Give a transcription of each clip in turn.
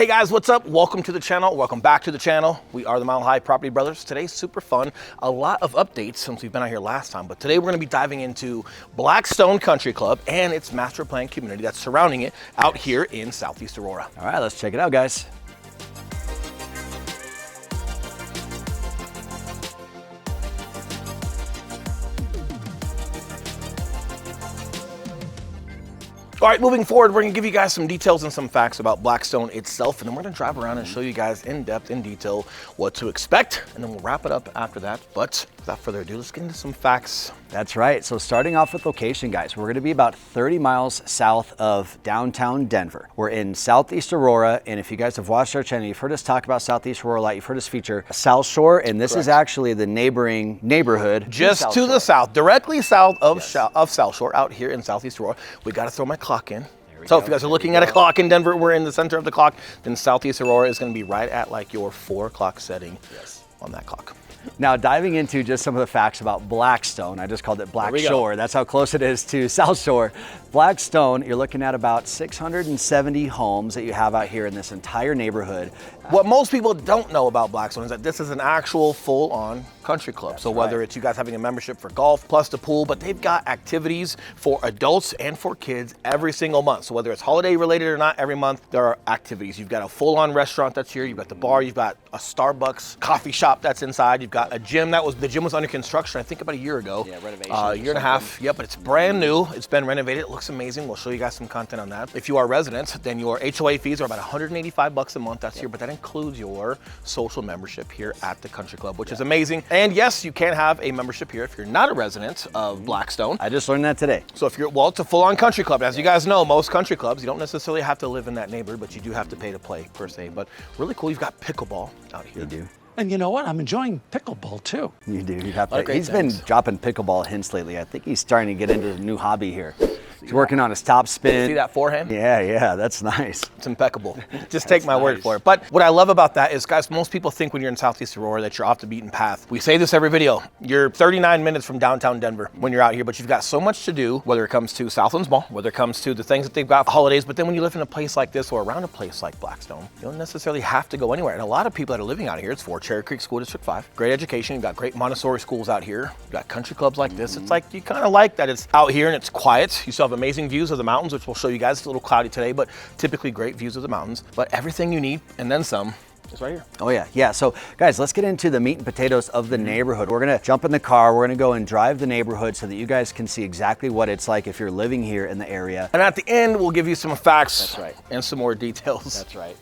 Hey guys, what's up? Welcome to the channel. Welcome back to the channel. We are the Mile High Property Brothers. Today's super fun. A lot of updates since we've been out here last time, but today we're going to be diving into Blackstone Country Club and its master plan community that's surrounding it out here in Southeast Aurora. All right, let's check it out, guys. All right, moving forward, we're gonna give you guys some details and some facts about Blackstone itself, and then we're gonna drive around and show you guys in depth, in detail, what to expect, and then we'll wrap it up after that. But without further ado, let's get into some facts. That's right. So starting off with location, guys, we're gonna be about 30 miles south of downtown Denver. We're in Southeast Aurora, and if you guys have watched our channel, you've heard us talk about Southeast Aurora a lot. You've heard us feature South Shore, and this is actually the neighboring neighborhood. Just to the south, directly south of, South Shore, out here in Southeast Aurora. We gotta throw my clock in. So if you guys are looking at a clock in Denver, we're in the center of the clock, then Southeast Aurora is gonna be right at like your 4 o'clock setting on that clock. Now diving into just some of the facts about Blackstone, I just called it Black Shore. That's how close it is to South Shore. Blackstone, you're looking at about 670 homes that you have out here in this entire neighborhood. What most people don't know about Blackstone is that this is an actual full-on country club. So whether it's you guys having a membership for golf plus the pool, but they've got activities for adults and for kids every single month. So whether it's holiday related or not, every month there are activities. You've got a full-on restaurant that's here, you've got the bar, you've got a Starbucks coffee shop that's inside, you've got a gym the gym was under construction, I think about a year ago. Yeah, renovation. A year and a half, yep, but it's brand new. It's been renovated, it looks amazing. We'll show you guys some content on that. If you are residents, then your HOA fees are about 185 bucks a month, that's here, but that includes your social membership here at the country club, which is amazing. And yes, you can have a membership here if you're not a resident of Blackstone. I just learned that today. So if you're, well, it's a full-on country club. As you guys know, most country clubs, you don't necessarily have to live in that neighborhood, but you do have to pay to play per se. But really cool, you've got pickleball out here. You do. And you know what? I'm enjoying pickleball too. You do. You have to. He's been dropping pickleball hints lately. I think he's starting to get into a new hobby here. He's working on his top spin. See that forehand? Yeah, that's nice. It's impeccable. Just take my word for it. But what I love about that is, guys, most people think when you're in Southeast Aurora that you're off the beaten path. We say this every video. You're 39 minutes from downtown Denver when you're out here, but you've got so much to do, whether it comes to Southlands Mall, whether it comes to the things that they've got for holidays, but then when you live in a place like this or around a place like Blackstone, you don't necessarily have to go anywhere. And a lot of people that are living out here, it's for Cherry Creek School District 5. Great education. You've got great Montessori schools out here. You've got country clubs like this. It's like, you kind of like that it's out here and it's quiet. You still have amazing views of the mountains, which we'll show you guys. It's a little cloudy today, but typically great views of the mountains. But everything you need and then some is right here. Oh yeah. So guys, let's get into the meat and potatoes of the neighborhood. We're gonna jump in the car. We're gonna go and drive the neighborhood so that you guys can see exactly what it's like if you're living here in the area. And at the end, we'll give you some facts and some more details. That's right.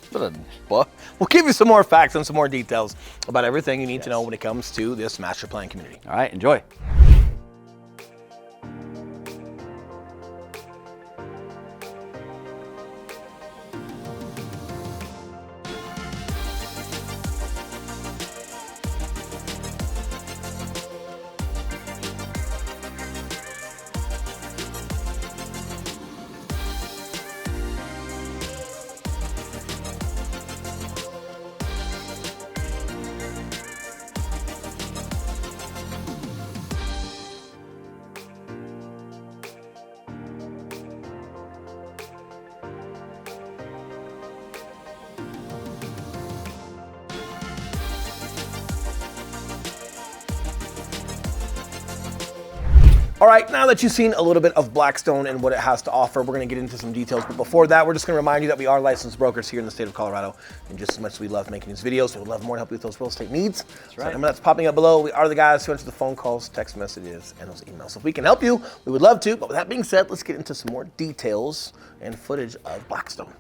We'll give you some more facts and some more details about everything you need to know when it comes to this master plan community. All right, enjoy. All right, now that you've seen a little bit of Blackstone and what it has to offer, we're gonna get into some details. But before that, we're just gonna remind you that we are licensed brokers here in the state of Colorado. And just as much as we love making these videos, we would love more to help you with those real estate needs. That's right. So the number that's popping up below, we are the guys who answer the phone calls, text messages, and those emails. So if we can help you, we would love to. But with that being said, let's get into some more details and footage of Blackstone.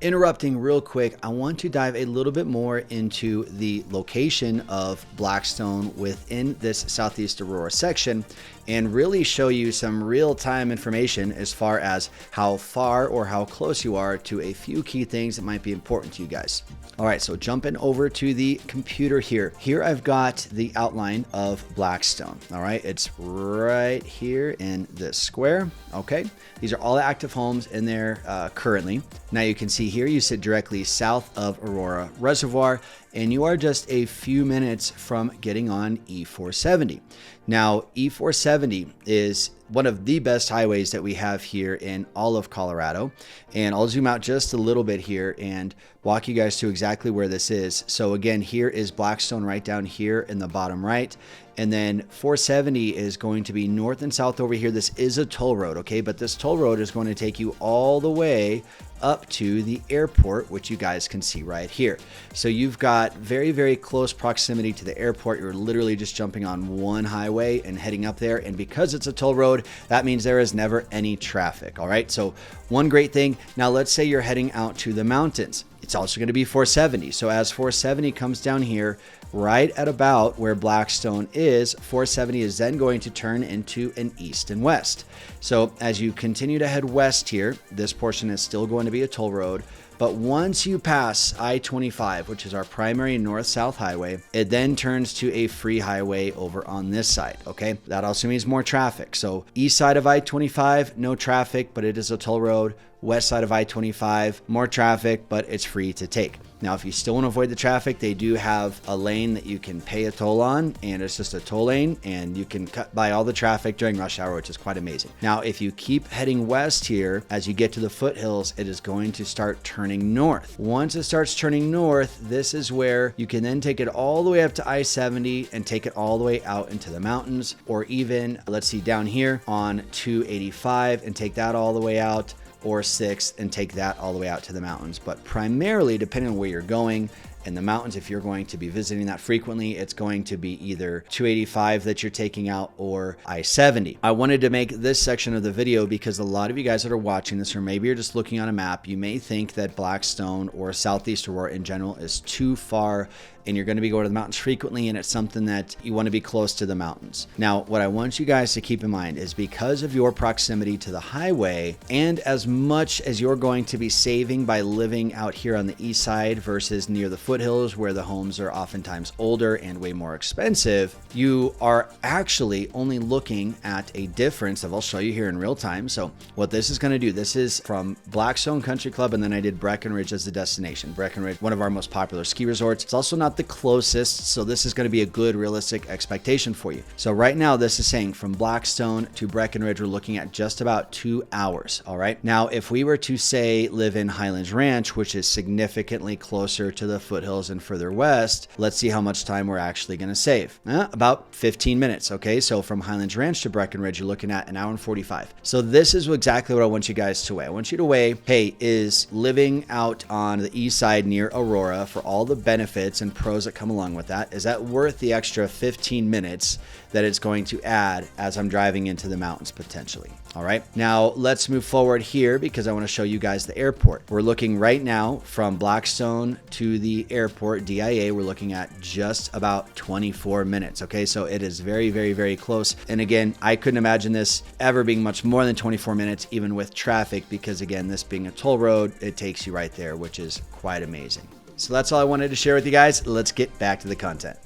Interrupting real quick, I want to dive a little bit more into the location of Blackstone within this Southeast Aurora section and really show you some real-time information as far as how far or how close you are to a few key things that might be important to you guys. All right, so jumping over to the computer here. Here I've got the outline of Blackstone. All right, it's right here in this square. Okay, these are all active homes in there currently. Now you can see see here, you sit directly south of Aurora Reservoir, and you are just a few minutes from getting on E470. Now, E470 is one of the best highways that we have here in all of Colorado. And I'll zoom out just a little bit here and walk you guys to exactly where this is. So again, here is Blackstone right down here in the bottom right. And then 470 is going to be north and south over here. This is a toll road, okay? But this toll road is going to take you all the way up to the airport, which you guys can see right here. So you've got very, very close proximity to the airport. You're literally just jumping on one highway and heading up there. And because it's a toll road, that means there is never any traffic, all right? So one great thing. Now let's say you're heading out to the mountains. It's also going to be 470. So as 470 comes down here, right at about where Blackstone is, 470 is then going to turn into an east and west. So as you continue to head west here, this portion is still going to be a toll road. But once you pass I-25, which is our primary north-south highway, it then turns to a free highway over on this side, okay? That also means more traffic. So east side of I-25, no traffic, but it is a toll road. West side of I-25, more traffic, but it's free to take. Now, if you still want to avoid the traffic, they do have a lane that you can pay a toll on, and it's just a toll lane, and you can cut by all the traffic during rush hour, which is quite amazing. Now, if you keep heading west here, as you get to the foothills, it is going to start turning north. Once it starts turning north, this is where you can then take it all the way up to I-70 and take it all the way out into the mountains, or even, let's see, down here on 285 and take that all the way out, or 6 and take that all the way out to the mountains. But primarily, depending on where you're going, in the mountains, if you're going to be visiting that frequently, it's going to be either 285 that you're taking out or I-70. I wanted to make this section of the video because a lot of you guys that are watching this, or maybe you're just looking on a map, you may think that Blackstone or Southeast Aurora in general is too far and you're going to be going to the mountains frequently, and it's something that you want to be close to the mountains. Now, what I want you guys to keep in mind is because of your proximity to the highway, and as much as you're going to be saving by living out here on the east side versus near the foothills where the homes are oftentimes older and way more expensive, you are actually only looking at a difference that I'll show you here in real time. So what this is going to do, this is from Blackstone Country Club, and then I did Breckenridge as the destination. Breckenridge, one of our most popular ski resorts. It's also not the closest, so this is going to be a good realistic expectation for you. So right now this is saying from Blackstone to Breckenridge, we're looking at just about 2 hours. All right. Now, if we were to say live in Highlands Ranch, which is significantly closer to the foothills and further west, let's see how much time we're actually going to save. About 15 minutes. Okay. So from Highlands Ranch to Breckenridge, you're looking at 1 hour and 45. So this is exactly what I want you guys to weigh. I want you to weigh, hey, is living out on the east side near Aurora, for all the benefits and pros that come along with that, is that worth the extra 15 minutes that it's going to add as I'm driving into the mountains potentially? All right. Now let's move forward here because I want to show you guys the airport. We're looking right now from Blackstone to the airport, DIA. We're looking at just about 24 minutes. Okay. So it is very, very, very close. And again, I couldn't imagine this ever being much more than 24 minutes, even with traffic, because again, this being a toll road, it takes you right there, which is quite amazing. So that's all I wanted to share with you guys. Let's get back to the content.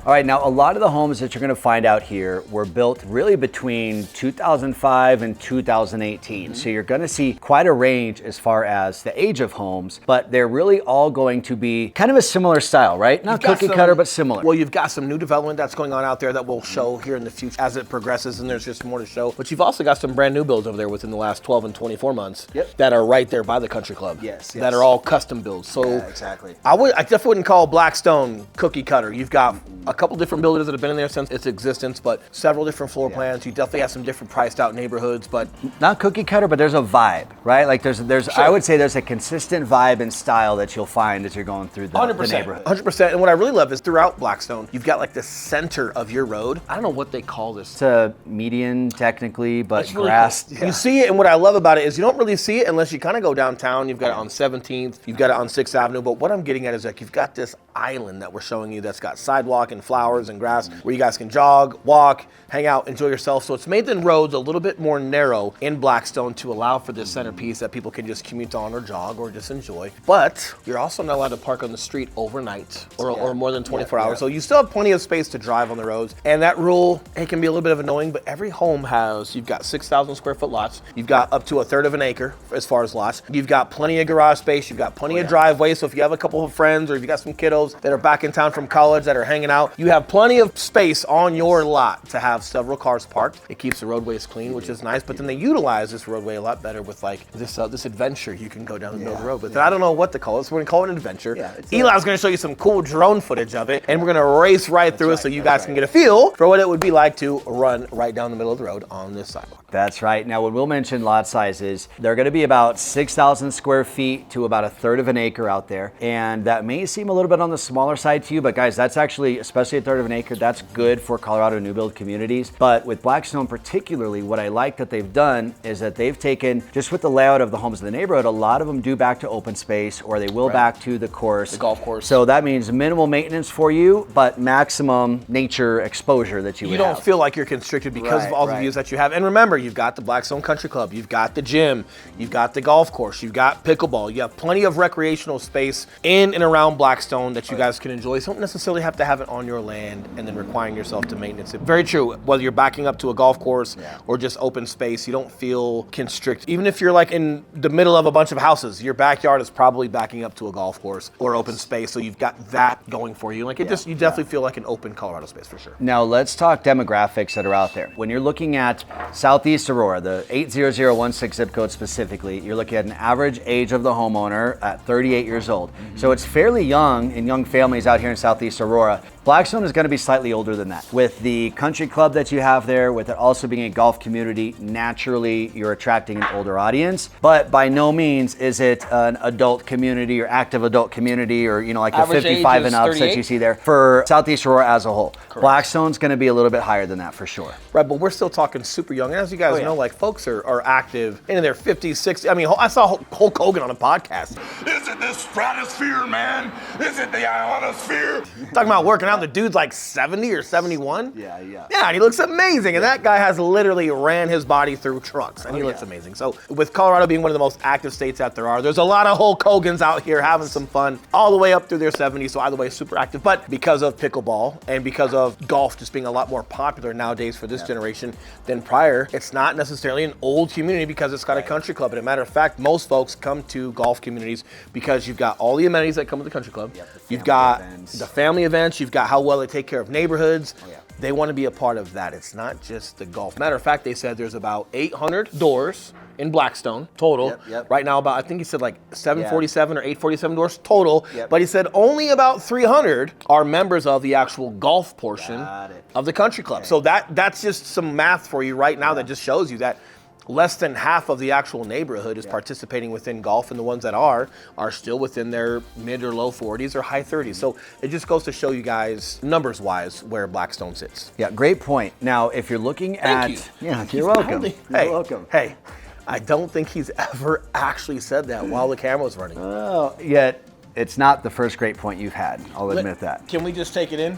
All right, now a lot of the homes that you're going to find out here were built really between 2005 and 2018. So you're going to see quite a range as far as the age of homes, but they're really all going to be kind of a similar style, right? Not cookie cutter, but similar. Well, you've got some new development that's going on out there that we'll show here in the future as it progresses, and there's just more to show. But you've also got some brand new builds over there within the last 12 and 24 months that are right there by the country club. Yes. That are all custom builds. So yeah, exactly. I definitely wouldn't call Blackstone cookie cutter. You've got a couple different builders that have been in there since its existence, but several different floor plans. You definitely have some different priced out neighborhoods, but not cookie cutter, but there's a vibe, right? Like there's sure. I would say there's a consistent vibe and style that you'll find as you're going through the neighborhood. 100%. And what I really love is throughout Blackstone, you've got like the center of your road. I don't know what they call this. It's a median technically, but it's really grass. Cool. Yeah. You see it, and what I love about it is you don't really see it unless you kind of go downtown. You've got it on 17th, you've got it on 6th Avenue, but what I'm getting at is like you've got this island that we're showing you that's got sidewalk and flowers and grass where you guys can jog, walk, hang out, enjoy yourself. So it's made the roads a little bit more narrow in Blackstone to allow for this centerpiece that people can just commute on or jog or just enjoy. But you're also not allowed to park on the street overnight or more than 24 hours. So you still have plenty of space to drive on the roads. And that rule, it can be a little bit of annoying, but every home has, you've got 6,000 square foot lots. You've got up to a third of an acre as far as lots. You've got plenty of garage space. You've got plenty of driveways. So if you have a couple of friends or if you got some kiddos that are back in town from college that are hanging out, you have plenty of space on your lot to have several cars parked. It keeps the roadways clean, which is nice. But then they utilize this roadway a lot better with like this adventure you can go down the middle of the road with. I don't know what to call it. So we're gonna call it an adventure. Eli's gonna show you some cool drone footage of it, and we're gonna race right through it so you guys can get a feel for what it would be like to run right down the middle of the road on this sidewalk. That's right. Now, when Will mentioned lot sizes, they're going to be about 6,000 square feet to about a third of an acre out there. And that may seem a little bit on the smaller side to you, but guys, that's actually, especially a third of an acre, that's good for Colorado new build communities. But with Blackstone particularly, what I like that they've done is that they've taken, just with the layout of the homes in the neighborhood, a lot of them do back to open space or they will back to the course. The golf course. So that means minimal maintenance for you, but maximum nature exposure that you would have. You don't feel like you're constricted because of all the views that you have. And remember, you've got the Blackstone Country Club, you've got the gym, you've got the golf course, you've got pickleball, you have plenty of recreational space in and around Blackstone that you guys can enjoy. You don't necessarily have to have it on your land and then requiring yourself to maintenance it. Very true. Whether you're backing up to a golf course or just open space, you don't feel constricted. Even if you're like in the middle of a bunch of houses, your backyard is probably backing up to a golf course or open space. So you've got that going for you. Like you definitely feel like an open Colorado space for sure. Now let's talk demographics that are out there. When you're looking at Southeast Aurora, the 80016 zip code specifically, you're looking at an average age of the homeowner at 38 years old. So it's fairly young in young families out here in Southeast Aurora. Blackstone is going to be slightly older than that. With the country club that you have there, with it also being a golf community, naturally you're attracting an older audience, but by no means is it an adult community or active adult community or, you know, like average the 55 and up 38? that you see there for Southeast Aurora as a whole. Correct. Blackstone's going to be a little bit higher than that for sure. Right, but we're still talking super young. And as you guys know, like folks are active in their 50s, 60s. I mean, I saw Hulk Hogan on a podcast. Is it the stratosphere, man? Is it the ionosphere? Talking about working out, the dude's like 70 or 71. Yeah. Yeah, and he looks amazing. And that guy has literally ran his body through trucks, and he looks amazing. So with Colorado being one of the most active states that there are, there's a lot of Hulk Hogans out here having some fun all the way up through their 70s. So either way, super active. But because of pickleball and because of golf just being a lot more popular nowadays for this generation than prior, it's not necessarily an old community because it's got a country club. And a matter of fact, most folks come to golf communities because you've got all the amenities that come with the country club. You've got the family events. You've got how well they take care of neighborhoods. They want to be a part of that. It's not just the golf. Matter of fact, they said there's about 800 doors in Blackstone total. Right now, about, I think he said like 747 or 847 doors total. But he said only about 300 are members of the actual golf portion of the country club. So that's just some math for you right now that just shows you that less than half of the actual neighborhood is participating within golf, and the ones that are still within their mid or low 40s or high 30s. So it just goes to show you guys, numbers wise, where Blackstone sits. Yeah, great point. Now, if you're looking at... Thank you. Yeah, you're welcome. You're welcome. Hey, I don't think he's ever actually said that while the camera was running. Oh, yet it's not the first great point you've had. I'll admit that. Can we just take it in?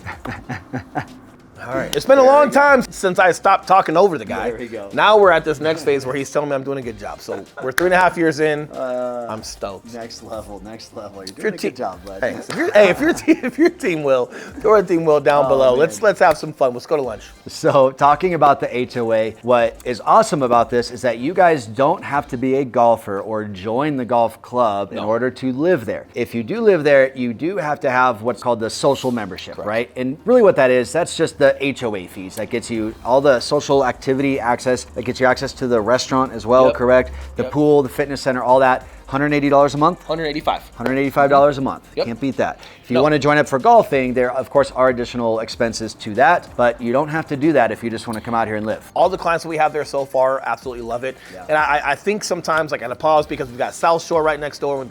All right. It's been a long time since I stopped talking over the guy. There we go. Now we're at this next phase where he's telling me I'm doing a good job. So we're 3.5 years in. I'm stoked. Next level. You're doing a good job, bud. Hey, if your team will, throw a team will down below. Man. Let's have some fun. Let's go to lunch. So talking about the HOA, what is awesome about this is that you guys don't have to be a golfer or join the golf club in order to live there. If you do live there, you do have to have what's called the social membership, right? And really what that is, that's just the HOA fees. That gets you all the social activity access, that gets you access to the restaurant as well, correct? The pool, the fitness center, all that. $180 a month? $185 a month. Can't beat that. If you want to join up for golfing, there of course are additional expenses to that, but you don't have to do that if you just want to come out here and live. All the clients that we have there so far absolutely love it. And I think sometimes, like, I pause because we've got South Shore right next door.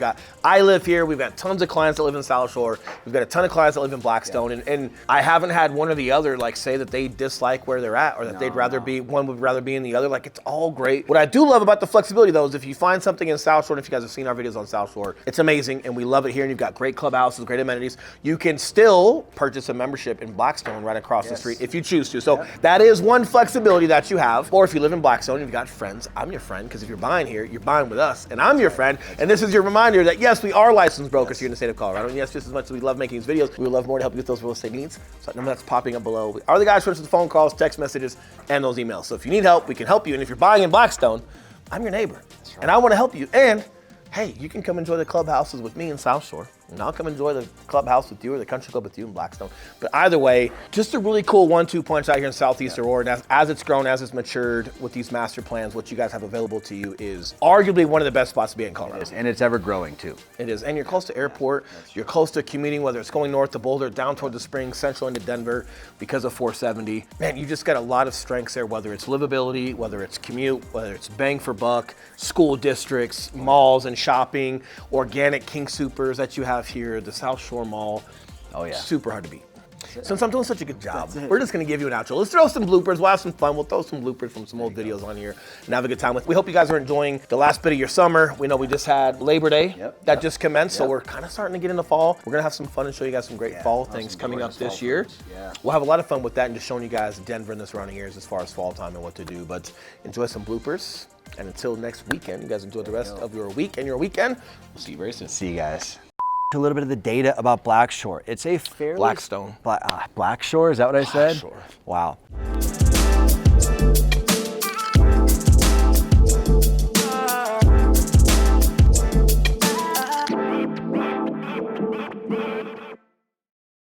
I live here. We've got tons of clients that live in South Shore. We've got a ton of clients that live in Blackstone. And I haven't had one or the other like say that they dislike where they're at or that they'd rather be, one would rather be in the other. Like, it's all great. What I do love about the flexibility though is if you find something in South Shore, and if you guys guys have seen our videos on South Shore. It's amazing, and we love it here, and you've got great clubhouses, great amenities. You can still purchase a membership in Blackstone right across the street if you choose to. So that is one flexibility that you have. Or if you live in Blackstone and you've got friends, I'm your friend, because if you're buying here, you're buying with us, and I'm your friend. And this is your reminder that yes, we are licensed brokers here in the state of Colorado. And yes, just as much as we love making these videos, we would love more to help you with those real estate needs. So that number that's popping up below. We are the guys for the phone calls, text messages, and those emails. So if you need help, we can help you. And if you're buying in Blackstone, I'm your neighbor, and I want to help you. And hey, you can come enjoy the clubhouses with me in South Shore, and I'll come enjoy the clubhouse with you or the country club with you in Blackstone. But either way, just a really cool 1-2 punch out here in Southeast Aurora. And as it's grown, as it's matured with these master plans, what you guys have available to you is arguably one of the best spots to be in Colorado. And it's ever growing too. It is, and you're close to airport, you're close to commuting, whether it's going north to Boulder, down toward the Springs, central into Denver because of 470. Man, you just got a lot of strengths there, whether it's livability, whether it's commute, whether it's bang for buck, school districts, malls and shopping, organic King Supers that you have here, the South Shore Mall. Oh yeah. Super hard to beat. Since I'm doing such a good job, we're just gonna give you an outro. Let's throw some bloopers, we'll have some fun. We'll throw some bloopers from some old videos on here and have a good time with. We hope you guys are enjoying the last bit of your summer. We know we just had Labor Day that just commenced, so we're kind of starting to get into fall. We're gonna have some fun and show you guys some great fall things coming up this year. We'll have a lot of fun with that and just showing you guys Denver and the surrounding areas as far as fall time and what to do. But enjoy some bloopers. And until next weekend, you guys enjoy the rest of your week and your weekend. We'll see you very soon. See you guys. A little bit of the data about Blackshore. It's a fairly... Blackstone. Blackshore, is that what I said? Blackshore. Wow.